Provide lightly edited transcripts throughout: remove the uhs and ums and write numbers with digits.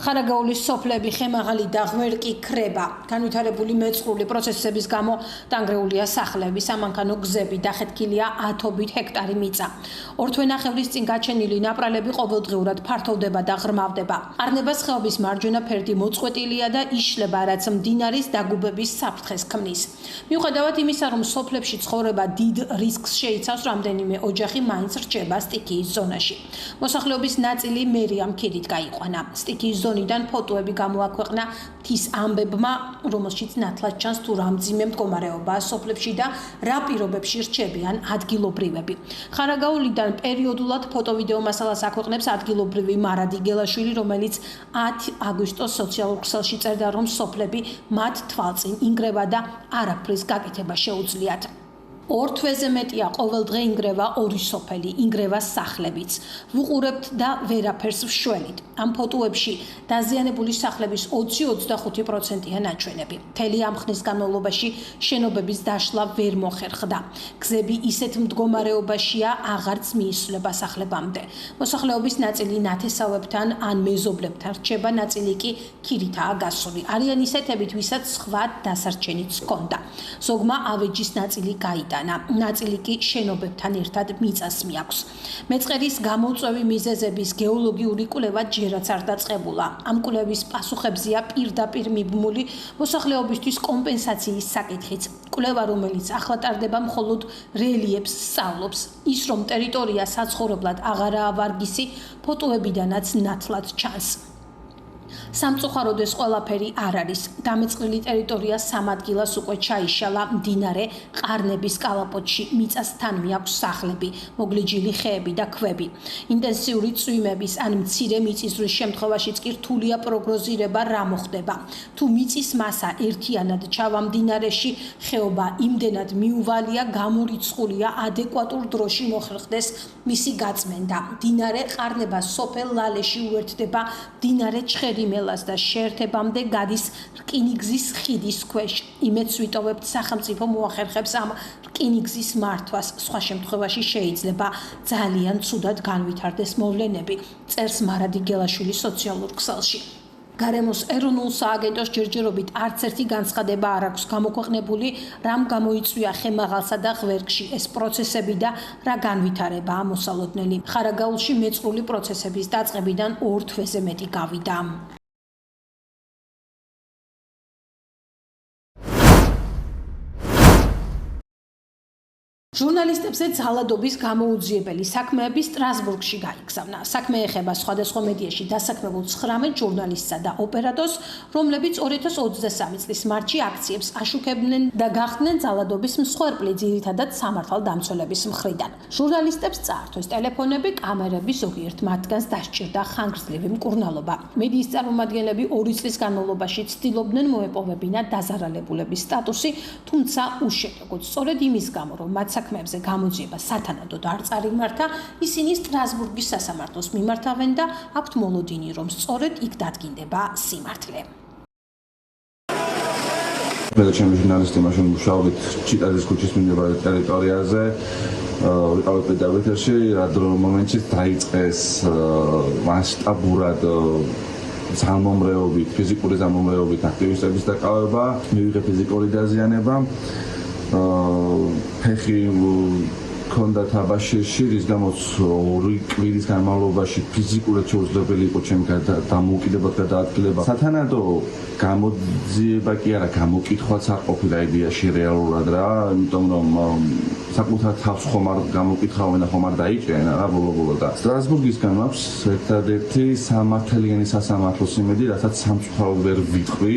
ხარაგაულის სოფლები ხემაღალი და ღვერკი ქრება. განვითარებული მეწყრული პროცესების გამო დანგრეულია სახლები, სამანქანო გზები, დახეთქილია 10-ობით ჰექტარი მიწა. ორთვენახევრის წინ გაჩენილი ნაპრალები ყოველდღიურად ფართოვდება და ღრმავდება. ყარნებას ხეობის მარჯვენა ფერდი მოწყვეტილია და იშლება, რაც მდინარის დაგუბების საფრთხეს ქმნის. მიუხედავად იმისა, რომ სოფლებში ცხოვრება დიდ რისკს შეიცავს, რამდენიმე ოჯახი მაინც რჩება სტიქიის ზონაში. მოსახლეობის ნაწილი მერიამ ქირით გაიყვანა. სტიქიის ზონიდან ფოტოები გამოაქვეყნა მთის ამბებმა, რომელშიც ნათლად ჩანს თუ რა მძიმე მდგომარეობაა სოფლებში და რა პირობებში რჩებიან ადგილობრივები. ხარაგაულიდან პერიოდულად ფოტო-ვიდეო მასალას აქვეყნებს ადგილობრივი მარადი გელაშვილი, რომელიც 10 აგვისტოს სოციალურ ქსელში წერდა, რომ სოფლები მათ თვალწინ ინგრევა და არაფრის გაკეთება შეუძლიათ. 2 თვეზე მეტია ყოველდღე ინგრევა 2 სოფელი, ინგრევა სახლებიც. ვუყურებთ და ვერაფერს ვშველით. ამ ფოტოებში დაზიანებული სახლების 20-25%-ია ნაჩვენები. მთელი ამ ხნის განმავლობაში შენობების დაშლა ვერ მოხერხდა. გზები ისეთ მდგომარეობაშია, აღარც მიისვლება სახლებამდე. მოსახლეობის ნაწილი ნათესავებთან ან მეზობლებთან რჩება, ნაწილი კი ქირითაა გასული. არიან ისეთებით, ვისაც სხვა დასარჩენიც ჰქონდა. ზოგმა ავეჯის ნაწილი გაიტანა. ნაწილი კი შენობებთან ერთად მიწას მიაქვს. მეწყერის გამოწვევი მიზეზების გეოლოგიური კვლევა ჯერაც არ დაწყებულა. ამ კვლევის პასუხებზეა პირდაპირ მიბმული მოსახლეობისთვის კომპენსაციის საკითხიც. კვლევა, რომელიც ახლა ტარდება, მხოლოდ რელიეფს სწავლობს. ის, რომ ტერიტორია საცხოვრებლად აღარაა ვარგისი, ფოტოებიდანაც ნათლად ჩანს. სამწუხაროდ ეს ყველაფერი არ არის. დამეწყრილი ტერიტორია 3 ადგილას უკვე ჩაიშალა მდინარე ყარნების კალაპოტში. მიწას თან მიაქვს სახლები, მოგლიჯილი ხეები და ქვები. ინტენსიური წვიმების ან მცირე მიწისძვრის შემთხვევაშიც კი რთულია პროგნოზირება რა მოხდება. თუ მიწის მასა ერთიანად ჩავა მდინარეში, ხეობა იმდენად მიუვალია, გამორიცხულია ადეკვატურ დროში მოხერხდეს მისი გაწმენდა. მდინარე ყარნებას სოფელ ლალეში უერთდება მდინარე ჩხერიმელას და შეერთებამდე გადის რკინიგზის ხიდის ქვეშ. იმედს ვიტოვებთ, სახელმწიფო მოახერხებს ამ რკინიგზის მართვას. სხვა შემთხვევაში შეიძლება ძალიან ცუდად განვითარდეს მოვლენები, წერს მარადი გელაშვილი სოციალურ ქსელში. გარემოს ეროვნულ სააგენტოს ჯერჯერობით არც ერთი განცხადება არ აქვს გამოქვეყნებული, რამ გამოიწვია ხემაღალსა და ღვერკში ეს პროცესები და რა განვითარებაა მოსალოდნელი. ხარაგაულში მეწყრული პროცესების დაწყებიდან 2 თვეზე მეტი გავიდა. ჟურნალისტებზე ძალადობის გამოუძიებელი საქმეები სტრასბურგში გაიგზავნა. საქმე ეხება სხვადასხვა მედიაში დასაქმებულ 19 ჟურნალისტსა და ოპერატორს, რომლებიც 2023 წლის მარტში აქციებს აშუქებდნენ და გახდნენ ძალადობის მსხვერპლი, ძირითადად სამართალდამცველების მხრიდან. ჟურნალისტებს წაართვეს ტელეფონები, კამერები, ზოგიერთ მათგანს დასჭირდა ხანგრძლივი მკურნალობა. მედიის წარმომადგენლები 2 წლის განმავლობაში ცდილობდნენ მოეპოვებინათ დაზარალებულების სტატუსი, თუმცა უშედეგოდ. სწორედ იმის გამო, რომ მათ საქმეებზე გამოძიება სათანადოდ არ წარიმართა, ისინი სტრასბურგის სასამართლოს მიმართავენ და აქვთ მოლოდინი, რომ სწორედ იქ დადგინდება სიმართლე. მე და ჩემი ჟურნალისტი მაშინ მუშაობდით ჩიტაძის ქუჩის მიმდებარე ტერიტორიაზე, ვიყავით პედაგოგიაში, რა მომენტში დაიწყეს მასშტაბურად ზამომრეობით, ფიზიკური ზამომრეობით აქტივისტების დაკავება, მივიღე ფიზიკური დაზიანება. ფეხი ქონდა თაბაშირში, რის გამოც 2 კვირის განმავლობაში ფიზიკურად შეუძლებელი იყო ჩემი დამოუკიდებელ გადაადგილება. სათანადო გამოძიება კი არა, გამოკითხვაც არ ყოფილა იდეაში რეალურად რა, იმიტომ რომ საკუთარ თავს ხომ არ გამოკითხავენ და ხომ არ დაიჭრენ რა ბოლო და სტრასბურგისგან მაქვს ერთადერთი სამართლიანი სასამართლოს იმედი, რასაც სამწუხაროდ ვერ ვიტყვი.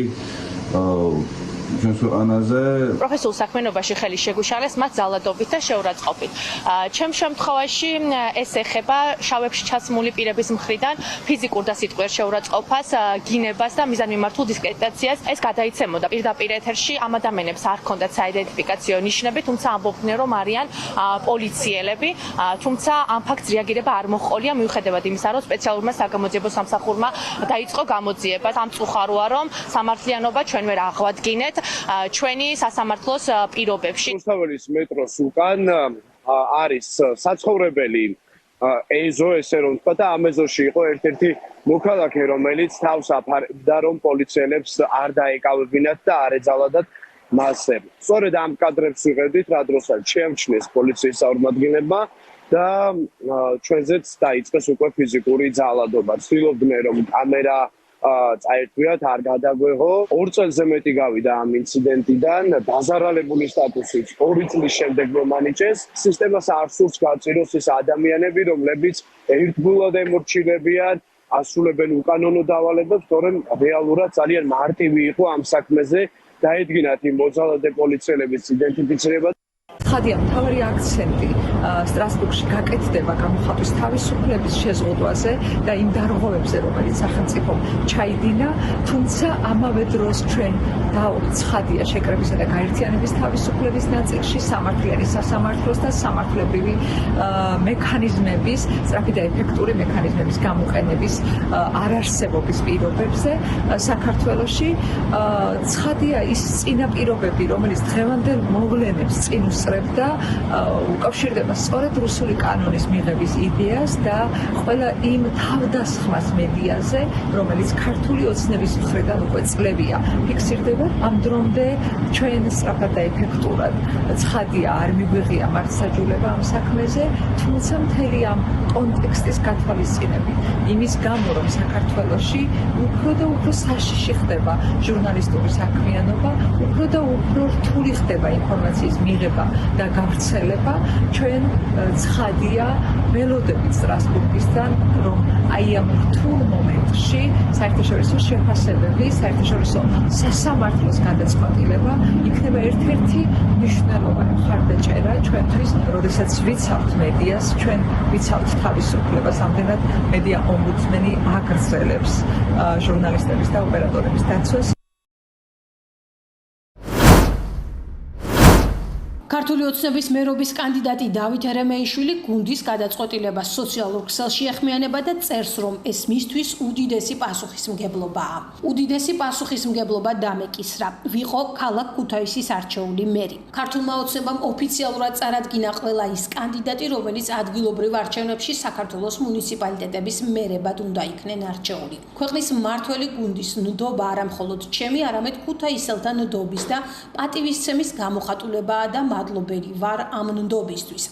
პროფესიულ საქმიანობაში ხელი შეგუშალეს მათ ძალადობით და შეურაცხყოფით. ჩემ შემთხვევაში ეს ეხება შავებში ჩასმული პირების მხრიდან ფიზიკურ და სიტყვიერ შეურაცხყოფას, გინებას და მიზანმიმართულ დისკრედიტაციას. ეს გადაიცემოდა პირდაპირ ეთერში, ამ ადამიანებს არ ჰქონდათ საიდენტიფიკაციო ნიშნები, თუმცა ამბობდნენ, რომ არიან პოლიციელები, თუმცა ამ ფაქტს რეაგირება არ მოჰყოლია, მიუხედავად იმისა, რომ სპეციალურმა საგამოძიებო სამსახურმა დაიწყო გამოძიება. სამწუხაროა, რომ სამართლიანობა ჩვენ ვერ აღვადგინეთ ჩვენი სასამართლოს პირობებში. რუსთაველის მეტროს უკან არის საცხოვრებელი ეზო ესე რომ ვთქვა და ამ ეზოში იყო ერთ-ერთი მოქალაქე, რომელიც თავს აფარებდა, რომ პოლიციელებს არ დაეკავებინათ და არ ეძალადათ მასზე. სწორედ ამ კადრებს ვიღებდით, რა დროსაც შეამჩნიეს პოლიციის წარმომადგენლებმა და ჩვენზეც დაიწყეს უკვე ფიზიკური ძალადობა. ცდილობდნენ, რომ კამერა წაერთვიათ, არ გადაგვეღო. 2 წელზე მეტი გავიდა ამ ინციდენტიდან, დაზარალებული სტატუსით 2 წლის შემდეგ მომანიჭეს. სისტემას არ სურს გაწიროს ის ადამიანები, რომლებიც ერთგულად ემორჩილებიან, ასრულებენ უკანონო დავალებებს, თორემ რეალურად ძალიან მარტივი იყო ამ საქმეზე. დაედგინათ იმ მოძალადე პოლიციელების იდენტიფიცირება. ხადია მთავარი აქცენტი სტრასბურგში გაკეთდება გამოხატვის თავისუფლების შეზღუდვაზე და იმ დარღვევებზე, რომელიც სახელმწიფომ ჩაიდინა, თუმცა ამავე დროს ჩვენ ცხადია შეკრებისა და გაერთიანების თავისუფლების ნაწილში სამართლიანი სასამართლოს და სამართლებრივი მექანიზმების, სწრაფი და ეფექტური მექანიზმების გამოყენების არარსებობის პირობებზე საქართველოში. ცხადია ის წინაპირობები, რომელიც დღევანდელ მოვლენებს წინ უსწრებდა, უკავშირდება სწორედ რუსული კანონის მიღების იდეას და ყველა იმ თავდასხმას მედიაზე, რომელიც ქართული ოცნების მხრიდან უკვე წლებია ფიქსირდება. ამ დრომდე ჩვენ სწრაფად და ეფექტურად ცხადია არ მიგვიღია მართლმსაჯულება ამ საქმეზე, თუმცა მთელი ამ კონტექსტის გათვალისწინებით იმის გამო, რომ საქართველოში უფრო და უფრო საშიში ხდება ჟურნალისტური საქმიანობა, უფრო და უფრო რთული ხდება ინფორმაციის მიღება და გავრცელება, ჩვენ ცხადია ველოდებით სტრასბურგისთან, რომ აი ამ რთულ მომენტში საერთაშორისო შეფასებები, საერთაშორისო სასამართლოს გადაწყვეტილება იქნება ერთ-ერთი მნიშვნელოვანი მხარდაჭერა ჩვენთვის, როდესაც ვიცავთ მედიას, ჩვენ ვიცავთ თავისუფლებას, ამდენად მედია ომბუდსმენი აგრძელებს ჟურნალისტების და ოპერატორების დაცვას. ქართული ოცნების მერობის კანდიდატი დავით ერემეიშვილი გუნდის გადაწყვეტილებას სოციალურ ქსელში ეხმიანება და წერს, რომ ეს მისთვის უდიდესი პასუხისმგებლობაა. უდიდესი პასუხისმგებლობა დამეკისრა. ვიყო ქალაქ ქუთაისის არჩეული მერი. ქართულმა ოცნებამ ოფიციალურად წარადგინა ყველა ის კანდიდატი, რომელიც ადგილობრივ არჩევნებში საქართველოს მუნიციპალიტეტების მერებად უნდა იქნენ არჩეული. ქვეყნის მმართველი გუნდის ნდობა არა მხოლოდ ჩემი, არამედ ქუთაისელთა ნდობის და პატივისცემის გამოხატულებაა და მადლობელი ვარ ამ ნდობისთვის.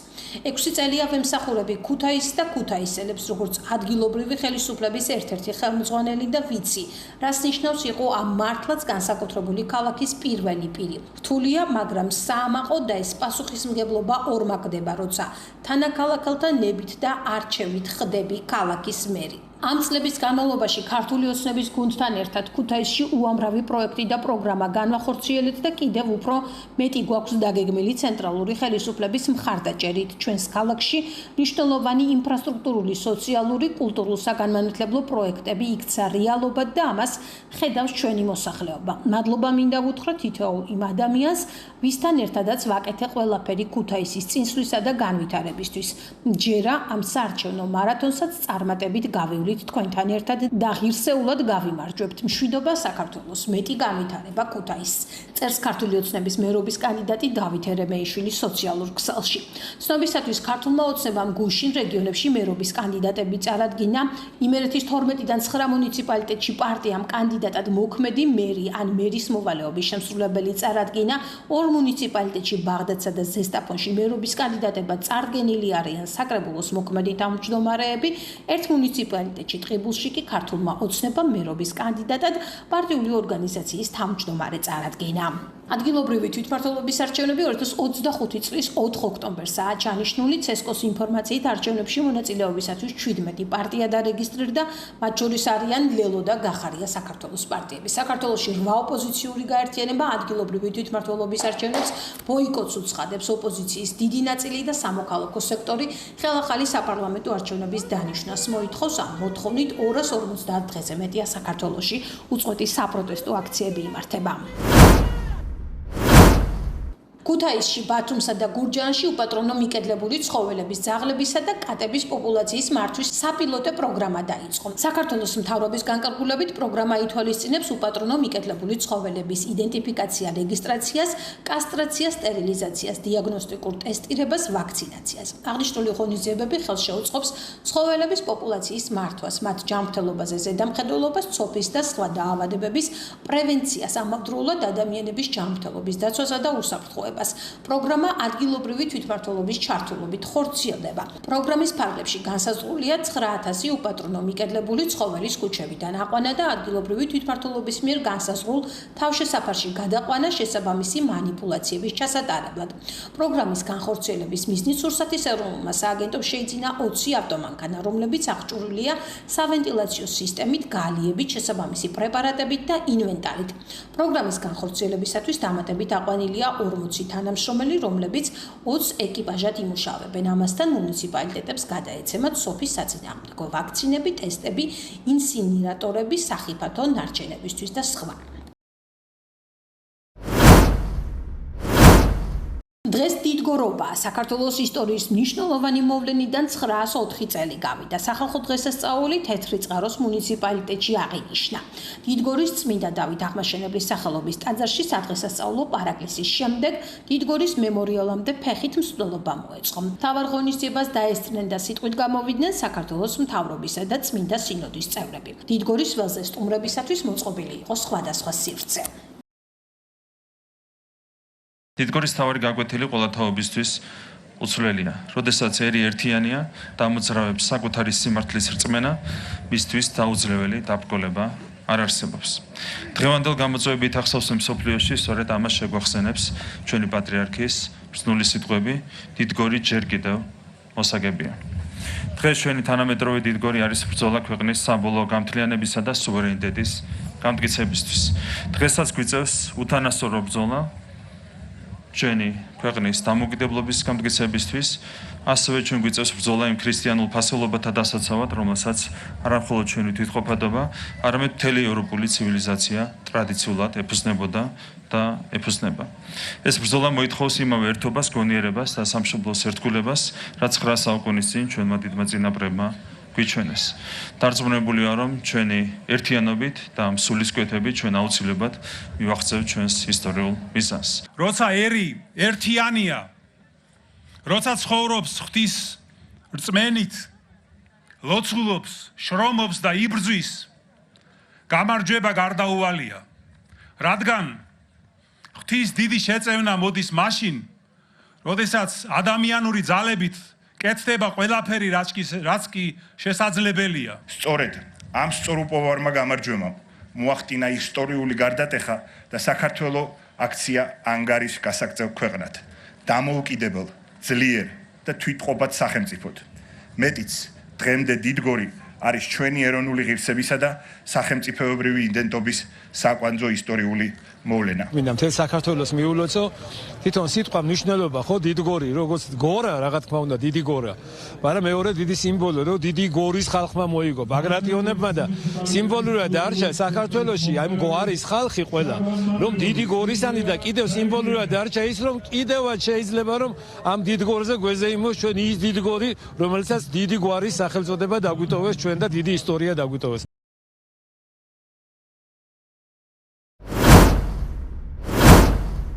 6 წელია ვემსახურები ქუთაისს და ქუთაისელებს, როგორც ადგილობრივი ხელისუფლების ერთ-ერთი ხელმძღვანელი და ვიცი, რას ნიშნავს იყო ამ მართლაც განსაკუთრებული ქალაქის პირველი პირი. რთულია, მაგრამ საამაყო და ეს პასუხისმგებლობა ორმაგდება, როცა თანაქალაქელთა ნებით და არჩევით ხდები ქალაქის მერი. ამ წლების განმავლობაში ქართული ოცნების გუნდთან ერთად ქუთაისში უამრავი პროექტი და პროგრამა განვახორციელეთ და კიდევ უფრო მეტი გვაქვს დაგეგმილი ცენტრალური ხელისუფლების მხარდაჭერით. ჩვენს ქალაქში მნიშვნელოვანი ინფრასტრუქტურული, სოციალური, კულტურულ-საგანმანათლებლო პროექტები იქცა რეალობად და ამას ხედავს ჩვენი მოსახლეობა. მადლობა მინდა ვუთხრა თითოეულ იმ ადამიანს, ვისთან ერთადაც ვაკეთე ყველაფერი ქუთაისის წინსვლისა და განვითარებისთვის. ჯერა ამ საარჩევნო მარათონსაც წარმატებით გავივლით თქვენთან ერთად და ღირსეულად გავიმარჯვებთ. მშვიდობა საქართველოს, მეტი განვითარება ქუთაისს. წერს ქართული ოცნების მერობის კანდიდატი დავით ერემეიშვილი სოციალურ ქსელში. ცნობისათვის ქართულმა ოცნებამ გუშინ რეგიონებში მერობის კანდიდატები წარადგინა. იმერეთის 12-დან 9 მუნიციპალიტეტში პარტიამ კანდიდატად მოქმედი მერი ან მერის მოვალეობის შემსრულებელი წარადგინა. 2 მუნიციპალიტეტში ბაღდადსა და ზესტაფონში მერობის კანდიდატებად წარდგენილი არიან საკრებულოს მოქმედი თავმჯდომარეები. 1 მუნიციპალიტეტში ტყიბულში კი ქართულმა ოცნებამ მერობის კანდიდატად პარტიული ორგანიზაციის თავმჯდომარე წარადგინა. ადგილობრივი თვითმმართველობის არჩევნები 2025 წლის 4 ოქტომბერსაა ჩანიშნული. ცესკოს ინფორმაციით არჩევნებში მონაწილეობისათვის 17 პარტია დარეგისტრირდა, მათ შორის არიან ლელო და გახარია საქართველოს პარტიები. საქართველოში 8 ოპოზიციური გაერთიანება ადგილობრივი თვითმმართველობის არჩევნებს ბოიკოტს უცხადებს. ოპოზიციის დიდი ნაწილი და სამოქალაქო სექტორი ხელახალი საპარლამენტო არჩევნების დანიშვნას მოითხოვს. ამ მოთხოვნით 250 დღეზე მეტია საქართველოში უწყვეტი საპროტესტო აქციები იმართება. ქუთაისში, ბათუმსა და გურჯაანში უპატრონო მიკედლებული ცხოველების, ძაღლებისა და კატების პოპულაციის მართვის საპილოტო პროგრამა დაიწყო. საქართველოს მთავრობის განკარგულებით პროგრამა ითვალისწინებს უპატრონო მიკედლებული ცხოველების იდენტიფიკაცია, რეგისტრაციას, კასტრაციას, სტერილიზაციას, დიაგნოსტიკურ ტესტირებას, ვაქცინაციას. აღნიშნული ღონისძიებები ხელს შეუწყობს ცხოველების პოპულაციის მართვას, მათ ჯანმრთელობაზე ზედამხედველობას, ცოფის და სხვა დაავადებების პრევენციას, ამავდროულად ადამიანების ჯანმრთელობის დაცვასა და უსაფრთხოებას. პროგრამა ადგილობრივი თვითმმართველობის ჩართულობით ხორციელდება. პროგრამის ფარგლებში განსაზღვრულია 9000 უპატრონო მიკედლებული ცხოველის ქუჩებიდან აყვანა და ადგილობრივი თვითმმართველობის მიერ განსაზღვრულ თავშესაფარში გადაყვანა შესაბამისი манипуляციების ჩასატარებლად. პროგრამის განხორციელების მიზნით სურსათის ეროვნულმა სააგენტომ შეიძინა 20 ავტომანქანა, რომლებიც აღჭურვილია სავენტილაციო სისტემით, გალიებით, შესაბამისი პრეპარატებით და ინვენტარით. პროგრამის განხორციელებისათვის დამატებით აყვანილია 40 თანამშრომელი, რომლებიც 20 ეკიპაჟად იმუშავებენ. ამასთან მუნიციპალიტეტებს გადაეცემათ სოფის საწინააღმდეგო ვაქცინები, ტესტები, ინსინირატორები, სახიფათო ნარჩენებისთვის და სხვა. დღეს დიდგორობა საქართველოს ისტორიის მნიშვნელოვანი მოვლენიდან 904 წელი გავიდა. სახალხო დღესასწაული თეთრი წყაროს მუნიციპალიტეტში აღინიშნა. დიდგორის წმინდა დავით აღმაშენებლის სახელობის ტაძარში სადღესასწაულო პარაკლისის შემდეგ დიდგორის მემორიალამდე ფეხით მსვლელობა მოეწყო. მთავარ ღონისძიებას დაესწრნენ და სიტყვით გამოვიდნენ საქართველოს მთავრობისა და წმინდა სინოდის წევრები. დიდგორის ველზე სტუმრებისათვის მოწყობილი იყო სხვადასხვა სივრცე. დიდგორის თავარი გაკვეთილი ყველა თაობისთვის უცვლელია. როდესაც ერი ერთიანია, დამოძრავებს საკუთარი სიმართლის რწმენა, მისთვის დაუძლეველი დაბრკოლება არ არსებობს. დღევანდელ გამოწვევებით ახსოვს მსოფლიოში სწორედ ამას შეგვახსენებს ჩვენი პატრიარქის ბრძნული სიტყვები, დიდგორი ჯერ კიდევ მოსაგებია. დღეს ჩვენი თანამედროვე დიდგორი არის ბრძოლა ქვეყნის საბოლოო გამთლიანებისა და სუვერენიტეტის გამტკიცებისთვის. დღესაც გვიწევს უთანასწორო ბრძოლა ჩვენი ქვეყნის დამოუკიდებლობის გამტკიცებისთვის, ასევე ჩვენ გვიწევს ბრძოლა იმ ქრისტიანულ ფასეულობათა დასაცავად, რომელსაც არა მხოლოდ ჩვენი თვითყოფადობა, არამედ მთელი ევროპული ცივილიზაცია ტრადიციულად ეფუძნებოდა და ეფუძნება. ეს ბრძოლა მოითხოვს იმავე ერთობას, გონიერებას და სამშობლოს ერთგულებას, რაც 9 საუკუნის წინ ჩვენმა დიდმა წინაპრებმა გვიჩვენეს. დარწმუნებულია, რომ ჩვენი ერთიანობით და სულისკვეთებით ჩვენ აუცილებლად მივაღწევთ ჩვენს ისტორიულ მიზანს. როცა ერი ერთიანია, როცა ცხოვრობს ღვთის რწმენით, ლოცულობს, შრომობს და იბრძვის, გამარჯვება გარდაუვალია. რადგან ღვთის დიდი შეწევნა მოდის მაშინ, როდესაც ადამიანური ძალებით კეთდება ყველაფერი, რაც კი შესაძლებელია. სწორედ ამ სწორუპოვარმა გამარჯვებამ მოახდინა ისტორიული გარდატეხა და საქართველოს აქცია ანგარის გასაგზავ ქვეყნად, დამოუკიდებელ, ძლიერ და თვითყოფად სახელმწიფოდ. მეტიც, დღემდე დიდგორი არის ჩვენი ეროვნული ღირსებისა და სახელმწიფოებრივი იდენტობის საკვანძო ისტორიული მოვლენა. მინდა მთელ საქართველოს მიულოცო თვითონ სიტყვა მნიშვნელობა ხო დიდგორი, როგორც გორა, რა თქმა უნდა დიდი გორა, მაგრამ მეორე დიდი სიმბოლო, რომ დიდი გორის ხალხმა მოიგო ბაგრატიონებმა და სიმბოლურად დარჩა საქართველოში ამ გვარის ხალხი ყველა, რომ დიდი გორისანი და კიდევ სიმბოლურად დარჩა ის, რომ კიდევაც შეიძლება რომ ამ დიდგორზე გვეზეიმოს ჩვენ ის დიდგორი, რომელსაც დიდი გვარის სახელწოდება დაგვიტოვეს ჩვენ და დიდი ისტორია დაგვიტოვეს.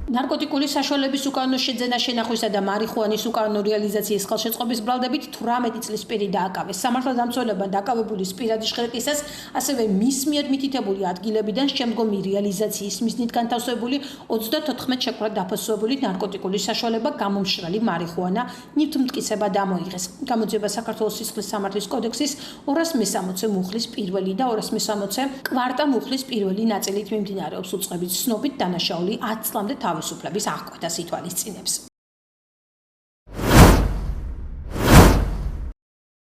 ნარკოტიკული საშუალებების უკანონო შეძენა, შენახვისა და მარიხუანის უკანონო რეალიზაციის ხელშეწყობის ბრალდებით 18 წლის პირი დააკავეს. სამართალდამცველებმა დაკავებული პირადი ჟღერკისას, ასევე მის მიერ მითითებული ადგილებიდან შემდგომი რეალიზაციის მიზნით განთავსებული 34 შეკვრა დაფასებული ნარკოტიკული საშუალება, გამომშრალი მარიხუანა, ნივთმტკიცება დამოიღეს. გამოძიება საქართველოს სისხლის სამართლის კოდექსის 260 მუხლის პირველი და 260 კვარტა მუხლის პირველი ნაწილით მიმდინარეობს უწყებით ცნობით დანაშაული 10 წლამდე თავისუფლების აღკვეთას ითვალისწინებს.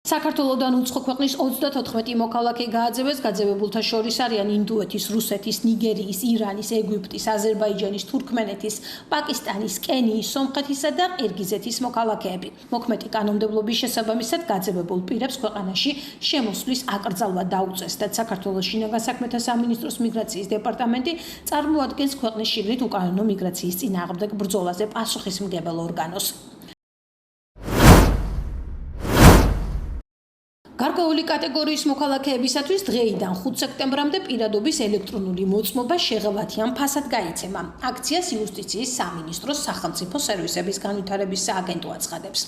საქართველოდან უცხო ქვეყნის 34 მოქალაქე გააძევეს. გაძევებულთა შორის არიან ინდოეთის, რუსეთის, ნიგერიის, ირანის, ეგვიპტის, აზერბაიჯანის, თურქმენეთის, პაკისტანის, კენიის, სომხეთისა და ყირგიზეთის მოქალაქეები. მოქმედი კანონმდებლობის შესაბამისად გაძევებულ პირებს ქვეყანაში შემოსვლის აკრძალვა დაუწესდათ. საქართველოს შინაგან საქმეთა სამინისტროს მიგრაციის დეპარტამენტი წარმოადგენს ქვეყნის შიგნით უკანონო მიგრაციის წინააღმდეგ ბრძოლაზე პასუხისმგებელ ორგანოს. გარკვეული კატეგორიის მოქალაქეებისათვის დღეიდან 5 სექტემბრამდე პირადობის ელექტრონული მოწმობა შეღავათიან ფასად გაიცემა. აქციას იუსტიციის სამინისტროს სახელმწიფო სერვისების განვითარების სააგენტო აცხადებს.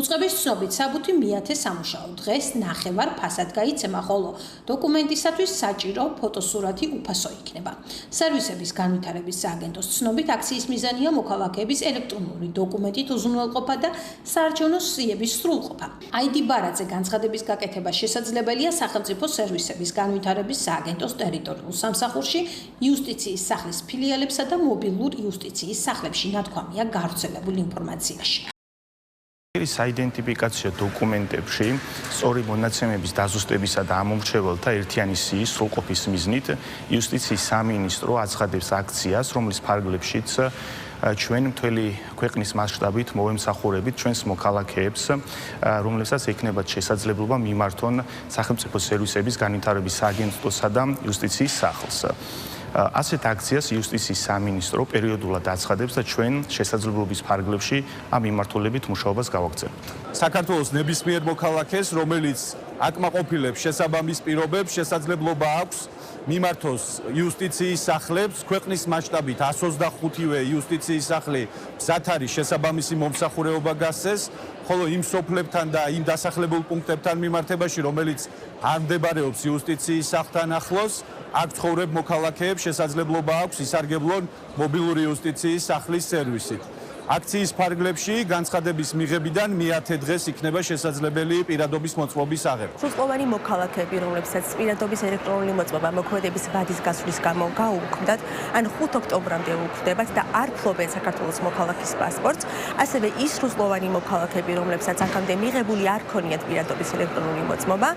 უწყების ცნობით საბუთი მეათე სამუშაო დღეს ნახევარ ფასად გაიცემა, ხოლო დოკუმენტისათვის საჭირო ფოტოსურათი უფასო იქნება. სერვისების განვითარების სააგენტოს ცნობით აქციის მიზანია მოქალაქეების ელექტრონული დოკუმენტით უზრუნველყოფა და საარჩევნო სიების სრულყოფა. ID ბარათზე განცხადების გაკეთება შესაძლებელია სახელმწიფო სერვისების განვითარების სააგენტოს ტერიტორიულ სამსახურში, იუსტიციის სახლის ფილიალებსა და მობილურ იუსტიციის სახლებში, ნათქვამია გავრცელებულ ინფორმაციაში. საიდენტიფიკაციო დოკუმენტებში სწორი მონაცემების დაზუსტებისა და ამომრჩეველთა ერთიანი სიის სრულყოფის მიზნით იუსტიციის სამინისტრო აცხადებს აქციას, რომლის ფარგლებშიც ჩვენ მთელი ქვეყნის მასშტაბით მოვემსახურებით ჩვენს მოქალაქეებს, რომლებსაც ექნებათ შესაძლებლობა მიმართონ სახელმწიფო სერვისების განვითარების სააგენტოსა და იუსტიციის სახლს. ასეთ აქციას იუსტიციის სამინისტრო პერიოდულად აცხადებს და ჩვენ შესაძლებლობის ფარგლებში ამ მიმართულებით მუშაობას გავაგრძელებთ. საქართველოს ნებისმიერ მოქალაქეს, რომელიც აკმაყოფილებს შესაბამის პირობებს, შესაძლებლობა აქვს მიმართოს იუსტიციის სახლებს, ქვეყნის მასშტაბით 125-ვე იუსტიციის სახლი მზად არის შესაბამისი მომსახურება გასცეს, ხოლო იმ სოფლებთან და იმ დასახლებულ პუნქტებთან მიმართებაში, რომელიც არ მდებარეობს იუსტიციის სახლთან ახლოს, აქ ცხოვრებ მოქალაქეებს შესაძლებლობა აქვს ისარგებლონ მობილური იუსტიციის სახლის სერვისით. აქციის ფარგლებში განცხადების მიღებიდან მეათე დღეს იქნება შესაძლებელი პირადობის მოწმობის აღება. სრულწლოვანი მოქალაქეები, რომლებსაც პირადობის ელექტრონული მოწმობა მოქმედების ვადის გასვლის გამო გაუქმდათ, ან 5 ოქტომბრამდე უქმდებათ და არ ფლობენ საქართველოს მოქალაქის პასპორტს, ასევე ის სრულწლოვანი მოქალაქეები, რომლებსაც აქამდე მიღებული არ ქონიათ პირადობის ელექტრონული მოწმობა,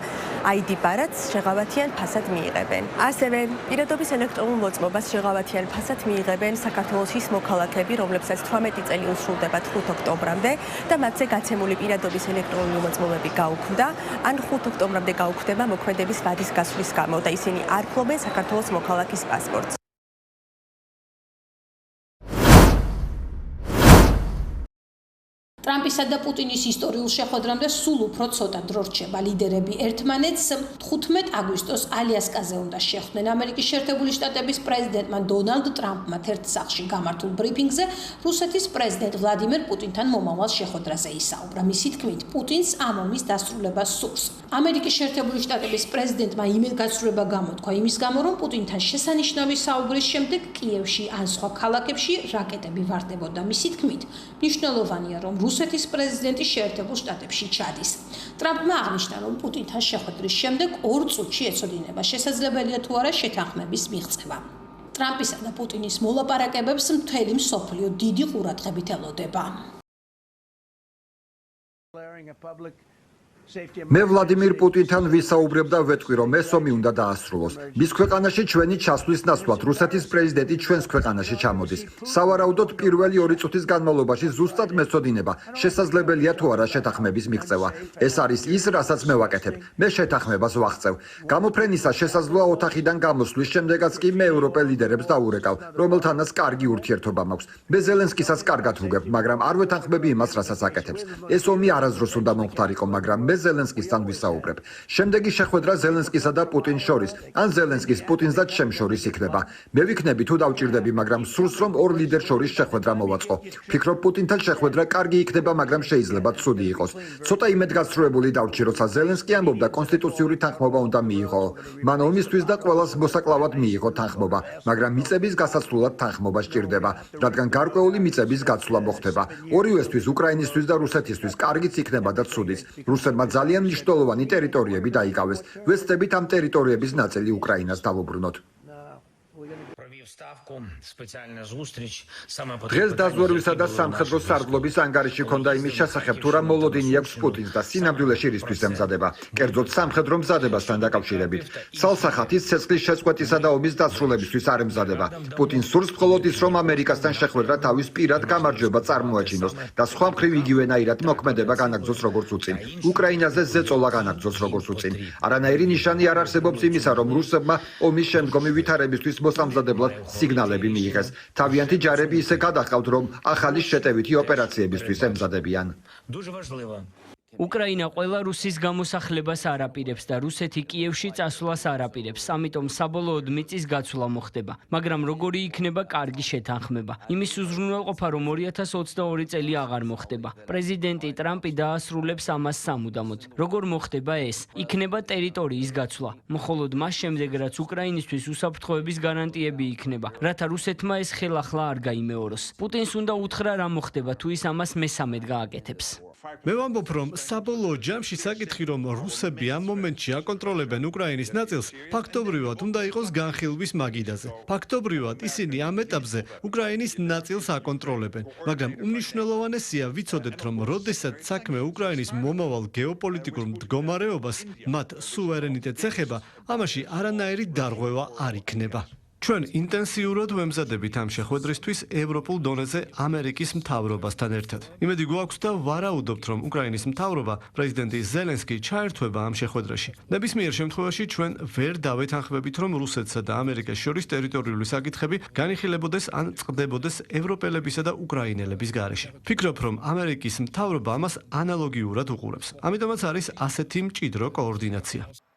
ID ბარათს შეღავათიან ფასად მიიღებენ. ასევე პირადობის ელექტრონულ მოწმობას შეღავათიან ფასად მიიღებენ საქართველოს ის მოქალაქეები, რომლებსაც 18 წელი უსრულდებათ 5 ოქტომბრამდე და მათზე გაცემული პირადობის ელექტრონული მოწმობები გაუქმდა, ან 5 ოქტომბრამდე გაუქმდება მოქმედების ვადის გასვლის გამო და ისინი არ ფლობენ საქართველოს მოქალაქის პასპორტს. ტრამპისა და პუტინის ისტორიულ შეხვედრამდე სულ უფრო ცოტა დრო რჩება. ლიდერები ერთმანეთს 15 აგვისტოს ალიასკაზე უნდა შეხვდნენ. ამერიკის შეერთებული შტატების პრეზიდენტმა დონალდ ტრამპმა ერთ სახლში გამართულ ბრიფინგზე რუსეთის პრეზიდენტ ვლადიმერ პუტინთან მომავალ შეხვედრაზე ისაუბრა. მისი თქმით, პუტინს ამ ომის დასრულება სურს. ამერიკის შეერთებული შტატების პრეზიდენტმა იმედგაცრუება გამოთქვა იმის გამო, რომ პუტინთან შესანიშნავი საუბრის შემდეგ კიევში ან სხვა ქალაქებში რაკეტები ვარდებოდა. მისი თქმით, მნიშვნელოვანია, რომ რუსეთის პრეზიდენტი შეერთებულ შტატებში ჩადის. ტრამპმა აღნიშნა, რომ პუტინთან შეხვედრის შემდეგ 2 წუთში ეცოდინება შესაძლებელია თუ არა შეთანხმების მიღწევა. ტრამპისა და პუტინის მოლაპარაკებებს მთელი მსოფლიო დიდი ყურადღებით ელოდება. მე ვლადიმირ პუტინთან ვისაუბრებ და ვეთქვი, რომ ეს ომი უნდა დაასრულოს. მის ქვეყანაში ჩვენი ჩასვლის ნაცვლად რუსეთის პრეზიდენტი ჩვენს ქვეყანაში ჩამოდის. სავარაუდოდ პირველი 2 წუთის განმავლობაში ზუსტად მეცოდინება, შესაძლებელია თუ არა შეთანხმების მიღწევა. ეს არის ის, რასაც მე ვაკეთებ. მე შეთანხმებას ვაღწევ. გამოფრენისა შესაძლოა ოთახიდან გამოსვლის შემდეგაც კი მე ევროპელ ლიდერებს დაურეკავ, რომელთანაც კარგი ურთიერთობა მაქვს. მე ზელენსკისაც კარგად ვუგებ, მაგრამ არ ვეთანხმები იმას, რასაც აკეთებს. ეს ომი არასდროს უნდა მომხდარიყო, მაგრამ მე ზელენსკისთან ვისაუბრებ. შემდეგი შეხვედრა ზელენსკისა და პუტინს შორის, ან ზელენსკის პუტინს და ჩემ შორის იქნება. მე ვიქნები თუ დავჭირდები, მაგრამ სურს რომ ორ ლიდერ შორის შეხვედრა მოვაწყო. ვფიქრობ პუტინთან შეხვედრა კარგი იქნება, მაგრამ შეიძლება ცუდი იყოს. ცოტა იმედგაცრუებული დავრჩი, როცა ზელენსკი ამბობდა კონსტიტუციური თანხმობა უნდა მიიღო. მან ომისთვის და ყველას მოსაკლავად მიიღო თანხმობა, მაგრამ მიწების გასაცვლად თანხმობა სჭირდება, რადგან გარკვეული მიწების გაცვლა მოხდება. ორივესთვის, უკრაინისთვის და რუსეთისთვის კარგიც იქნება და ცუდიც. რუსებმა ძალიან მნიშვნელოვანი ტერიტორიები დაიკავეს. ვეცდებით ამ ტერიტორიების ნაწილი უკრაინას დავუბრუნოთ. დღეს დაზვერვისა და სამხედრო სარდლობის ანგარიში ჰქონდა იმის შესახებ, თუ რა მოლოდინი აქვს პუტინს და სინამდვილეში რისთვის ემზადება, კერძოდ სამხედრო მზადებასთან დაკავშირებით. ცალსახად ის ცეცხლის შეწყვეტისა და ომის დასრულებისთვის არ ემზადება. პუტინს სურს მხოლოდ ის, რომ ამერიკასთან შეხვედრა თავის პირად გამარჯვება წარმოაჩინოს და სხვა მხრივ იგივენაირად მოქმედება განაგრძოს როგორც უწინ. უკრაინაზე ზეწოლა განაგრძოს როგორც უწინ. არანაირი ნიშანი არ არსებობს იმისა, რომ რუსებმა ომის შემდგომი ვითარებისთვის მოსამზადებლად სიგნალები მიიღეს. თავიანთი ჯარები ისე გადაჰყავთ, რომ ახალი შეტევითი ოპერაციებისთვის ემზადებიან. უკრაინა ყველა რუსის გამოსახლებას არ აპირებს და რუსეთი კიევში წასვლას არ აპირებს, ამიტომ საბოლოოდ მიწის გაცვლა მოხდება. მაგრამ როგორი იქნება კარგი შეთანხმება? იმის უზრუნველყოფა, რომ 2022 წელი აღარ მოხდება. პრეზიდენტი ტრამპი დაასრულებს ამას სამუდამოდ. როგორ მოხდება ეს? იქნება ტერიტორიის გაცვლა. მხოლოდ მას შემდეგ, რაც უკრაინისთვის უსაფრთხოების გარანტიები იქნება, რათა რუსეთმა ეს ხელახლა არ გაიმეოროს. პუტინს უნდა უთხრა რა მოხდება, თუ ის ამას მესამედ გააკეთებს. მე ვამბობ, რომ საბოლოო ჯამში საკითხი, რომ რუსები ამ მომენტში აკონტროლებენ უკრაინის ნაწილს, ფაქტობრივად უნდა იყოს განხილვის მაგიდაზე. ფაქტობრივად ისინი ამ ეტაპზე უკრაინის ნაწილს აკონტროლებენ, მაგრამ უმნიშვნელოვანესია ვიცოდეთ, რომ როდესაც საქმე უკრაინის მომავალ გეოპოლიტიკურ მდგომარეობას, მათ სუვერენიტეტს ეხება, ამაში არანაირი დარღვევა არ იქნება. ჩვენ ინტენსიურად ვემზადებით ამ შეხვედრისთვის ევროპულ დონეზე ამერიკის მთავრობასთან ერთად. იმედი გვაქვს და ვარაუდობთ, რომ უკრაინის მთავრობა, პრეზიდენტი ზელენსკი ჩაერთვება ამ შეხვედრაში. ნებისმიერ შემთხვევაში ჩვენ ვერ დავეთანხმებით, რომ რუსეთსა და ამერიკას შორის ტერიტორიული საკითხები განიხილებოდეს ან წყდებოდეს ევროპელებისა და უკრაინელების გარეშე. ფიქრობ, რომ ამერიკის მთავრობა ამას ანალოგიურად უყურებს. ამიტომაც არის ასეთი მჭიდრო კოორდინაცია.